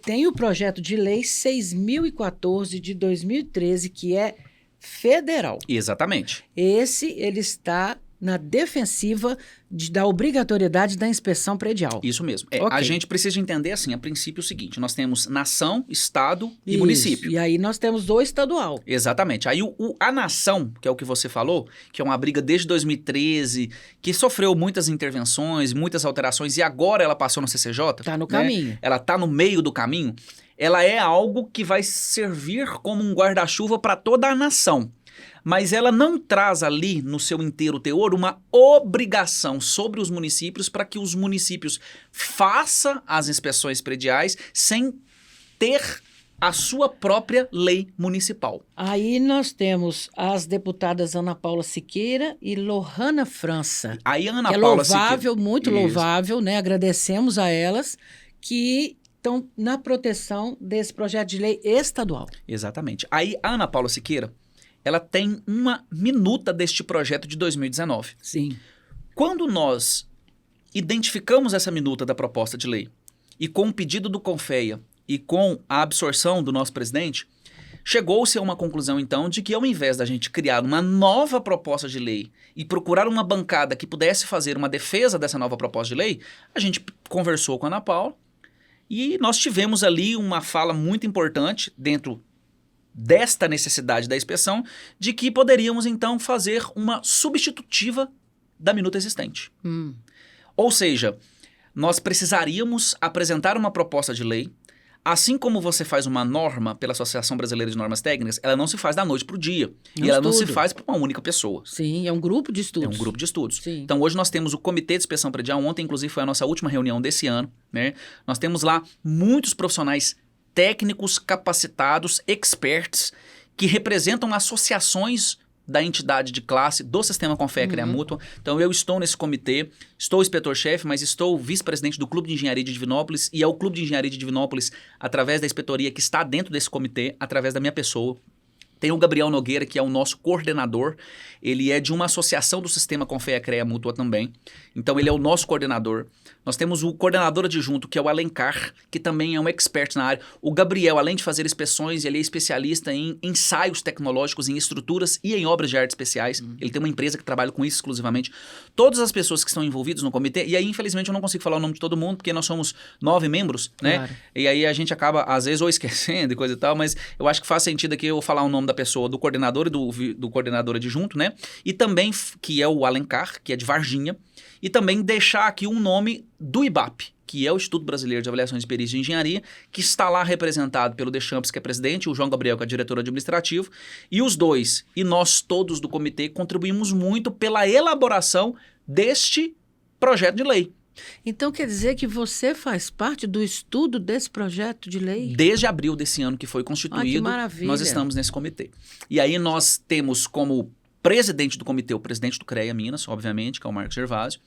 Tem o projeto de lei 6.014 de 2013, que é federal. Exatamente. Ele está na defensiva da obrigatoriedade da inspeção predial. Isso mesmo. Okay. A gente precisa entender, assim, a princípio o seguinte, nós temos nação, estado e município. E aí nós temos o estadual. Exatamente. Aí a nação, que é o que você falou, que é uma briga desde 2013, que sofreu muitas intervenções, muitas alterações, e agora ela passou no CCJ. Está no caminho. Ela está no meio do caminho. Ela é algo que vai servir como um guarda-chuva para toda a nação. Mas ela não traz ali, no seu inteiro teor, uma obrigação sobre os municípios para que os municípios façam as inspeções prediais sem ter a sua própria lei municipal. Aí nós temos as deputadas Ana Paula Siqueira e Lohana França. Aí a Ana Paula louvável, Siqueira... muito louvável, né? Agradecemos a elas que estão na proteção desse projeto de lei estadual. Exatamente. Aí a Ana Paula Siqueira, ela tem uma minuta deste projeto de 2019. Sim. Quando nós identificamos essa minuta da proposta de lei e com o pedido do CONFEA e com a absorção do nosso presidente, chegou-se a uma conclusão, então, de que ao invés da gente criar uma nova proposta de lei e procurar uma bancada que pudesse fazer uma defesa dessa nova proposta de lei, a gente conversou com a Ana Paula e nós tivemos ali uma fala muito importante dentro desta necessidade da inspeção, de que poderíamos, então, fazer uma substitutiva da minuta existente. Ou seja, nós precisaríamos apresentar uma proposta de lei, assim como você faz uma norma pela Associação Brasileira de Normas Técnicas, ela não se faz da noite para o dia. E ela não se faz por uma única pessoa. Sim, é um grupo de estudos. É um grupo de estudos. Sim. Então, hoje nós temos o Comitê de Inspeção Predial. Ontem, inclusive, foi a nossa última reunião desse ano, né? Nós temos lá muitos profissionais técnicos capacitados, experts, que representam associações da entidade de classe do Sistema Confea CREA Mútua. Então, eu estou nesse comitê, estou inspetor-chefe, mas estou vice-presidente do Clube de Engenharia de Divinópolis, e é o Clube de Engenharia de Divinópolis, através da inspetoria que está dentro desse comitê, através da minha pessoa. Tem o Gabriel Nogueira, que é o nosso coordenador. Ele é de uma associação do Sistema Confea CREA Mútua também. Então, ele é o nosso coordenador. Nós temos o coordenador adjunto, que é o Alencar, que também é um expert na área. O Gabriel, além de fazer inspeções, ele é especialista em ensaios tecnológicos, em estruturas e em obras de arte especiais. Ele tem uma empresa que trabalha com isso exclusivamente. Todas as pessoas que estão envolvidas no comitê, e aí, infelizmente, eu não consigo falar o nome de todo mundo, porque nós somos 9 membros, né? Claro. E aí a gente acaba, às vezes, ou esquecendo e coisa e tal, mas eu acho que faz sentido aqui eu falar o nome da pessoa, do coordenador e do coordenador adjunto, né? E também, que é o Alencar, que é de Varginha, e também deixar aqui um nome do IBAP, que é o Instituto Brasileiro de Avaliações de Perícia de Engenharia, que está lá representado pelo Deschamps, que é presidente, o João Gabriel, que é diretor administrativo, e os dois, e nós todos do comitê, contribuímos muito pela elaboração deste projeto de lei. Então, quer dizer que você faz parte do estudo desse projeto de lei? Desde abril desse ano que foi constituído, que maravilha. nós estamos nesse comitê. E aí nós temos como presidente do comitê o presidente do CREA Minas, obviamente, que é o Marcos Gervásio.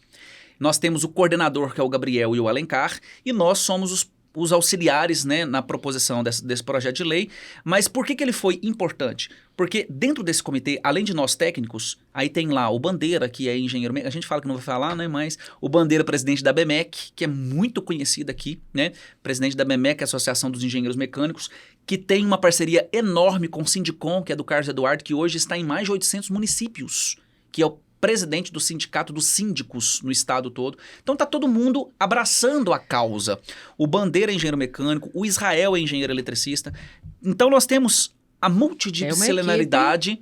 Nós temos o coordenador, que é o Gabriel, e o Alencar, e nós somos os auxiliares, né, na proposição desse projeto de lei. Mas por que ele foi importante? Porque dentro desse comitê, além de nós técnicos, aí tem lá o Bandeira, que é engenheiro... A gente fala que não vai falar, né? Mas o Bandeira, presidente da BMEC, que é muito conhecido aqui, né? Presidente da BMEC, Associação dos Engenheiros Mecânicos, que tem uma parceria enorme com o Sindicom, que é do Carlos Eduardo, que hoje está em mais de 800 municípios, que é o presidente do sindicato dos síndicos no estado todo. Então tá todo mundo abraçando a causa. O Bandeira é engenheiro mecânico, o Israel é engenheiro eletricista. Então nós temos a multidisciplinaridade,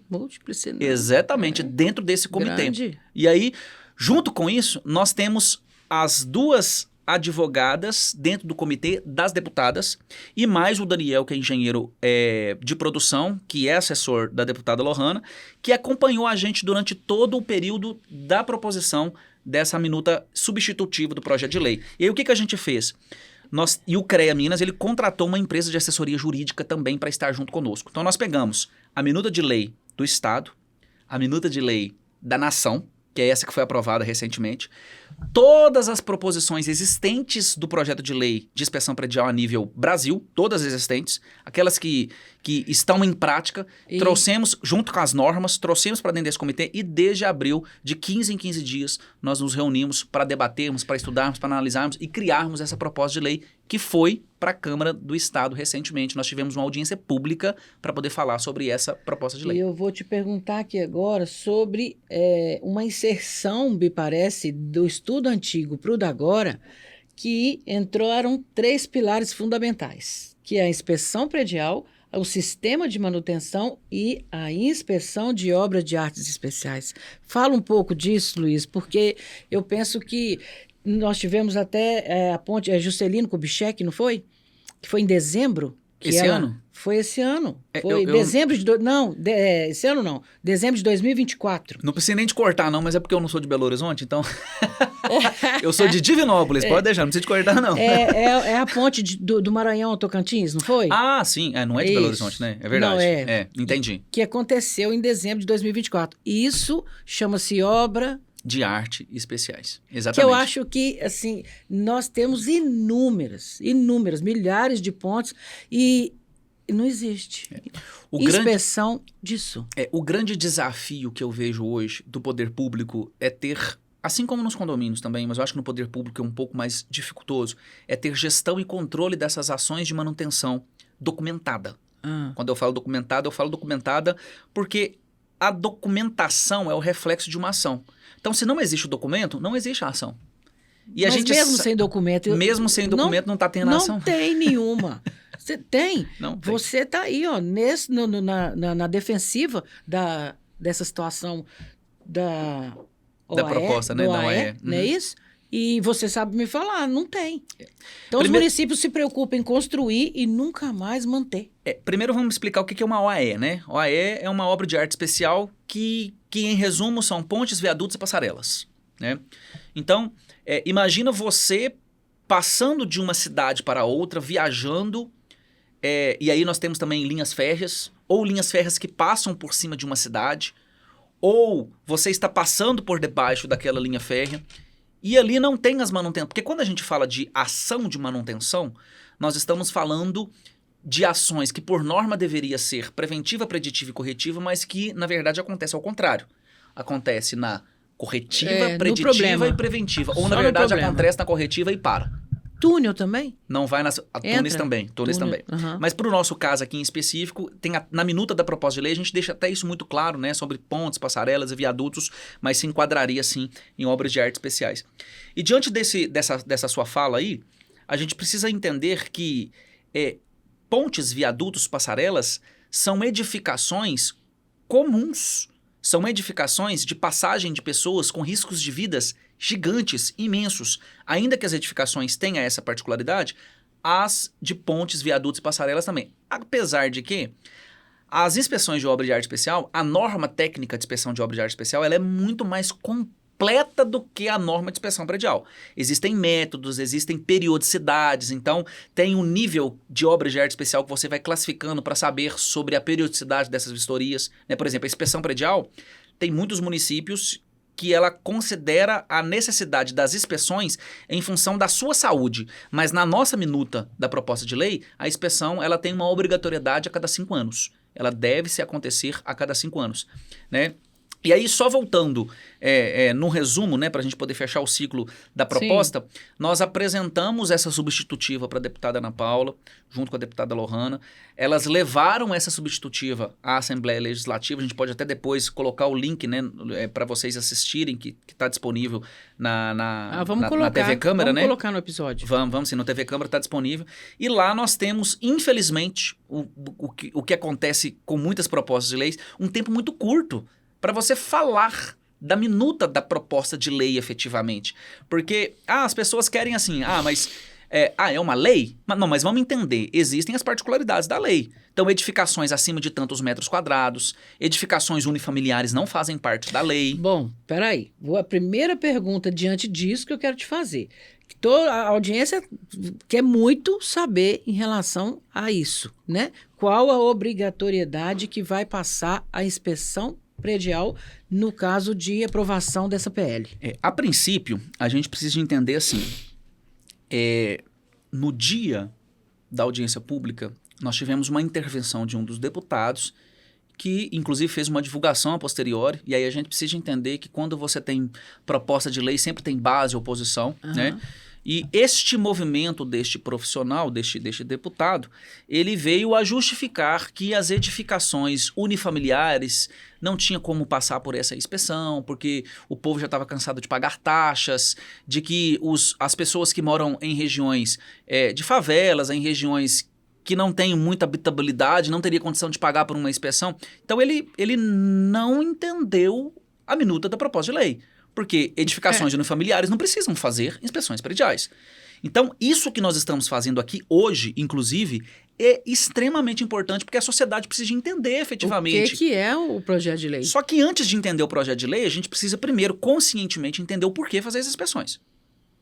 exatamente, dentro desse comitê. Grande. E aí, junto com isso, nós temos as duas advogadas dentro do comitê das deputadas e mais o Daniel, que é engenheiro de produção, que é assessor da deputada Lohana, que acompanhou a gente durante todo o período da proposição dessa minuta substitutiva do projeto de lei. E aí o que a gente fez? E o CREA Minas, ele contratou uma empresa de assessoria jurídica também para estar junto conosco. Então nós pegamos a minuta de lei do Estado, a minuta de lei da Nação, que é essa que foi aprovada recentemente, todas as proposições existentes do projeto de lei de inspeção predial a nível Brasil, todas existentes, aquelas que estão em prática, trouxemos, junto com as normas, trouxemos para dentro desse comitê e desde abril, de 15 em 15 dias, nós nos reunimos para debatermos, para estudarmos, para analisarmos e criarmos essa proposta de lei que foi para a Câmara do Estado recentemente. Nós tivemos uma audiência pública para poder falar sobre essa proposta de lei. E eu vou te perguntar aqui agora sobre uma inserção, me parece, do estudo antigo para o da agora, que entraram 3 pilares fundamentais, que é a inspeção predial, o sistema de manutenção e a inspeção de obras de artes especiais. Fala um pouco disso, Luiz, porque eu penso que nós tivemos até a ponte Juscelino Kubitschek, não foi? Que foi em dezembro. Esse ano? Foi esse ano. Foi dezembro de... Não, esse ano não. Dezembro de 2024. Não precisa nem de cortar, não, mas é porque eu não sou de Belo Horizonte, então... Eu sou de Divinópolis, pode deixar, não precisa de cortar, não. É a ponte do Maranhão ao Tocantins, não foi? Ah, sim. Não é de Belo Horizonte, né? É verdade. Não, entendi. Que aconteceu em dezembro de 2024. Isso chama-se obra... de arte especiais, exatamente. Que eu acho que, assim, nós temos inúmeras, milhares de pontes e não existe inspeção disso. O grande desafio que eu vejo hoje do poder público é ter, assim como nos condomínios também, mas eu acho que no poder público é um pouco mais dificultoso, é ter gestão e controle dessas ações de manutenção documentada. Quando eu falo documentada porque a documentação é o reflexo de uma ação. Então, se não existe o documento, não existe a ação. E mas mesmo sem documento... Mesmo sem documento, não está tendo ação. Não tem nenhuma. Você tem. Não tem. Você está aí, ó, na defensiva dessa situação da OAE, proposta, né? Da OAE. Não é isso? E você sabe me falar, não tem. Então, os municípios se preocupam em construir e nunca mais manter. Primeiro, vamos explicar o que é uma OAE, né? OAE é uma obra de arte especial que em resumo, são pontes, viadutos e passarelas, né? Então, imagina você passando de uma cidade para outra, viajando E aí nós temos também linhas férreas, ou linhas férreas que passam por cima de uma cidade, ou você está passando por debaixo daquela linha férrea, e ali não tem as manutenções. Porque quando a gente fala de ação de manutenção, nós estamos falando de ações que por norma deveria ser preventiva, preditiva e corretiva, mas que na verdade acontece ao contrário. Acontece na corretiva, preditiva e preventiva. Ou na verdade acontece na corretiva e para. Túnel também? Não vai nas... Túneis também. Mas para o nosso caso aqui em específico, na minuta da proposta de lei, a gente deixa até isso muito claro, né? Sobre pontes, passarelas e viadutos, mas se enquadraria, sim, em obras de arte especiais. E diante dessa sua fala aí, a gente precisa entender que pontes, viadutos, passarelas são edificações comuns. São edificações de passagem de pessoas com riscos de vidas gigantes, imensos. Ainda que as edificações tenham essa particularidade, as de pontes, viadutos e passarelas também. Apesar de que as inspeções de obra de arte especial, a norma técnica de inspeção de obra de arte especial, ela é muito mais completa do que a norma de inspeção predial. Existem métodos, existem periodicidades, então tem um nível de obra de arte especial que você vai classificando para saber sobre a periodicidade dessas vistorias. Né? Por exemplo, a inspeção predial tem muitos municípios que ela considera a necessidade das inspeções em função da sua saúde. Mas na nossa minuta da proposta de lei, a inspeção ela tem uma obrigatoriedade a cada 5 anos. Ela deve se acontecer a cada 5 anos, né? E aí, só voltando no resumo, né, para a gente poder fechar o ciclo da proposta, nós apresentamos essa substitutiva para a deputada Ana Paula, junto com a deputada Lohana. Elas levaram essa substitutiva à Assembleia Legislativa. A gente pode até depois colocar o link, né, para vocês assistirem, que está disponível na TV Câmara, né? Vamos colocar no episódio. Vamos sim, no TV Câmara está disponível. E lá nós temos, infelizmente, o que acontece com muitas propostas de leis, um tempo muito curto para você falar da minuta da proposta de lei efetivamente. Porque as pessoas querem assim, mas é uma lei? Mas vamos entender, existem as particularidades da lei. Então, edificações acima de tantos metros quadrados, edificações unifamiliares não fazem parte da lei. Bom, peraí. A primeira pergunta diante disso que eu quero te fazer. Toda a audiência quer muito saber em relação a isso, né? Qual a obrigatoriedade que vai passar a inspeção predial no caso de aprovação dessa PL? A princípio, a gente precisa entender assim, no dia da audiência pública, nós tivemos uma intervenção de um dos deputados que, inclusive, fez uma divulgação a posteriori, e aí a gente precisa entender que quando você tem proposta de lei, sempre tem base e oposição, né? E este movimento deste profissional, deste deputado, ele veio a justificar que as edificações unifamiliares não tinha como passar por essa inspeção, porque o povo já estava cansado de pagar taxas, de que as pessoas que moram em regiões de favelas, em regiões que não têm muita habitabilidade, não teria condição de pagar por uma inspeção. Então ele não entendeu a minuta da proposta de lei. Porque edificações unifamiliares não precisam fazer inspeções prediais. Então, isso que nós estamos fazendo aqui hoje, inclusive, é extremamente importante porque a sociedade precisa entender efetivamente. O que é o projeto de lei? Só que antes de entender o projeto de lei, a gente precisa primeiro, conscientemente, entender o porquê fazer as inspeções.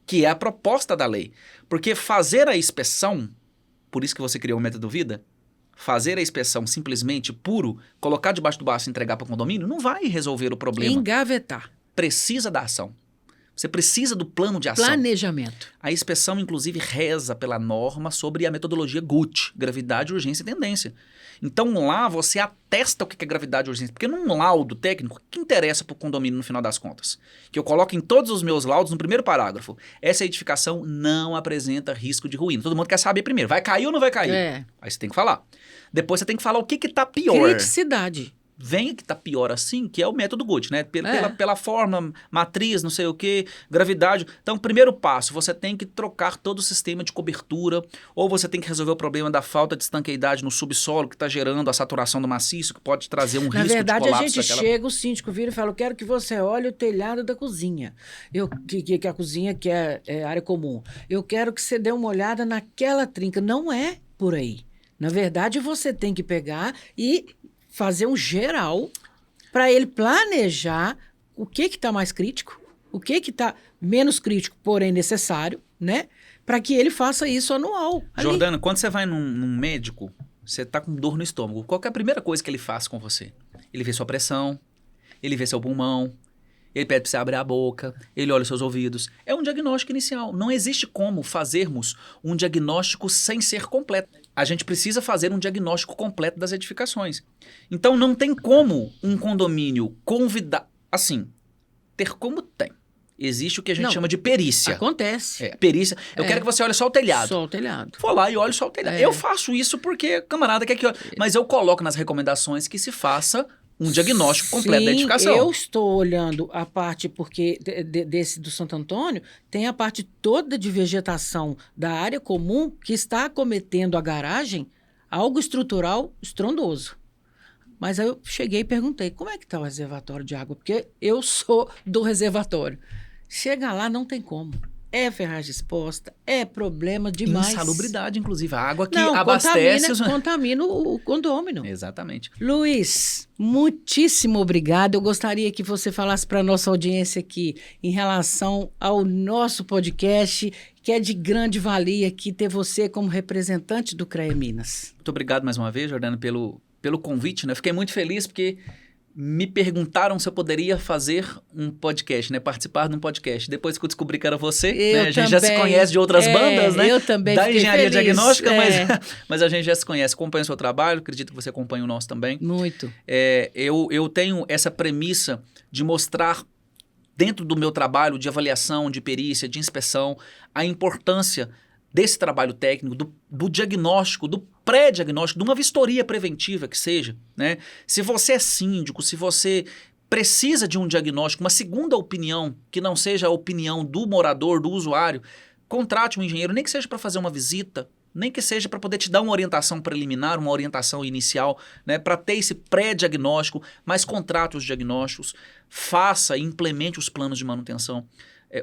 Que é a proposta da lei. Porque fazer a inspeção, por isso que você criou o método vida, fazer a inspeção simplesmente puro, colocar debaixo do braço e entregar para o condomínio, não vai resolver o problema. Engavetar. Precisa da ação. Você precisa do plano de ação. Planejamento. A inspeção, inclusive, reza pela norma sobre a metodologia GUT, gravidade, urgência e tendência. Então, lá você atesta o que é gravidade e urgência. Porque num laudo técnico, o que interessa para o condomínio no final das contas? Que eu coloco em todos os meus laudos no primeiro parágrafo. Essa edificação não apresenta risco de ruína. Todo mundo quer saber primeiro, vai cair ou não vai cair? Aí você tem que falar. Depois você tem que falar o que está pior. Criticidade. Vem que tá pior assim, que é o método GUT, né? Pela forma, matriz, não sei o que, gravidade. Então, primeiro passo, você tem que trocar todo o sistema de cobertura, ou você tem que resolver o problema da falta de estanqueidade no subsolo, que está gerando a saturação do maciço, que pode trazer um risco de colapso. Na verdade, a gente chega, o síndico vira e fala, eu quero que você olhe o telhado da cozinha. Que a cozinha que é área comum. Eu quero que você dê uma olhada naquela trinca. Não é por aí. Na verdade, você tem que pegar e fazer um geral para ele planejar o que está mais crítico, o que está menos crítico, porém necessário, né? para que ele faça isso anual. Jordana, quando você vai num médico, você tá com dor no estômago, qual que é a primeira coisa que ele faz com você? Ele vê sua pressão, ele vê seu pulmão, ele pede para você abrir a boca, ele olha os seus ouvidos. É um diagnóstico inicial. Não existe como fazermos um diagnóstico sem ser completo. A gente precisa fazer um diagnóstico completo das edificações. Então não tem como um condomínio convidar... Assim, ter como tem. Existe o que a gente chama de perícia. Acontece. Perícia. Eu quero que você olhe só o telhado. Só o telhado. Vou lá e olho só o telhado. Eu faço isso porque, camarada, quer que eu... Mas eu coloco nas recomendações que se faça um diagnóstico completo da edificação. Eu estou olhando a parte, porque desse do Santo Antônio, tem a parte toda de vegetação da área comum que está acometendo a garagem algo estrutural estrondoso. Mas aí eu cheguei e perguntei, como é que está o reservatório de água? Porque eu sou do reservatório. Chega lá, não tem como. É ferragem exposta, é problema demais. Insalubridade, inclusive. A água que abastece... Contamina o condômino. Exatamente. Luiz, muitíssimo obrigado. Eu gostaria que você falasse para a nossa audiência aqui em relação ao nosso podcast, que é de grande valia aqui ter você como representante do CREA Minas. Muito obrigado mais uma vez, Jordana, pelo convite, né? Fiquei muito feliz porque me perguntaram se eu poderia fazer um podcast, né? Participar de um podcast. Depois que eu descobri que era você, né? A gente já se conhece de outras bandas, né? Eu também da engenharia feliz. diagnóstica, mas a gente já se conhece. Acompanha o seu trabalho, acredito que você acompanha o nosso também. Muito. Eu tenho essa premissa de mostrar, dentro do meu trabalho de avaliação, de perícia, de inspeção, a importância desse trabalho técnico, do diagnóstico, do pré-diagnóstico, de uma vistoria preventiva que seja, né? Se você é síndico, se você precisa de um diagnóstico, uma segunda opinião, que não seja a opinião do morador, do usuário, contrate um engenheiro, nem que seja para fazer uma visita, nem que seja para poder te dar uma orientação preliminar, uma orientação inicial, né? Para ter esse pré-diagnóstico, mas contrate os diagnósticos, faça e implemente os planos de manutenção.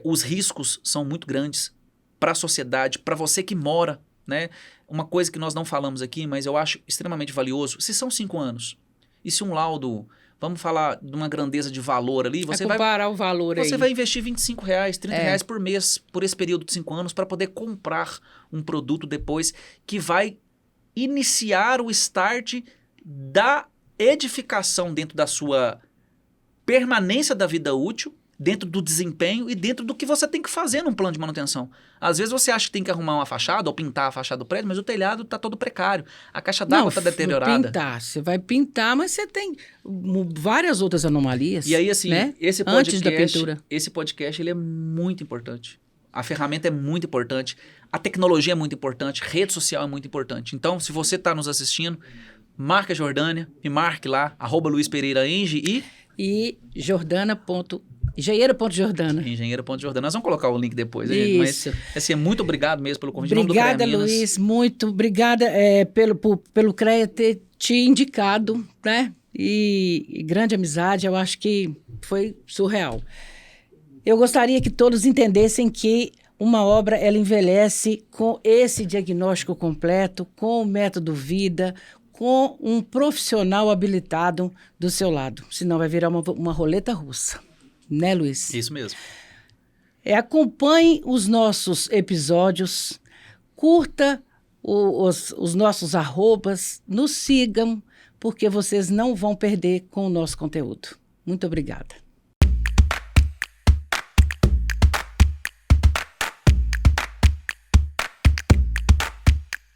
Os riscos são muito grandes para a sociedade, para você que mora, né? Uma coisa que nós não falamos aqui, mas eu acho extremamente valioso, se são 5 anos, e se um laudo, vamos falar de uma grandeza de valor ali, você vai comparar o valor aí. Você vai investir R$25, R$30 por mês por esse período de 5 anos para poder comprar um produto depois que vai iniciar o start da edificação dentro da sua permanência da vida útil, dentro do desempenho e dentro do que você tem que fazer num plano de manutenção. Às vezes você acha que tem que arrumar uma fachada ou pintar a fachada do prédio, mas o telhado está todo precário, a caixa d'água está deteriorada. Você vai pintar, mas você tem várias outras anomalias. E aí, assim, né? esse podcast ele é muito importante. A ferramenta é muito importante, a tecnologia é muito importante, rede social é muito importante. Então, se você está nos assistindo, marque a Jordânia, me marque lá, @luizpereiraeng e Engenheiro.Jordana. Engenheiro.Jordana. Nós vamos colocar o link depois. Isso. Mas, assim, muito obrigado mesmo pelo convite. Obrigada, Luiz. Muito obrigada pelo CREA ter te indicado, né? E grande amizade, eu acho que foi surreal. Eu gostaria que todos entendessem que uma obra, ela envelhece com esse diagnóstico completo, com o método vida, com um profissional habilitado do seu lado. Senão vai virar uma roleta russa. Né, Luiz? Isso mesmo. Acompanhe os nossos episódios, curta os nossos arrobas, nos sigam, porque vocês não vão perder com o nosso conteúdo. Muito obrigada.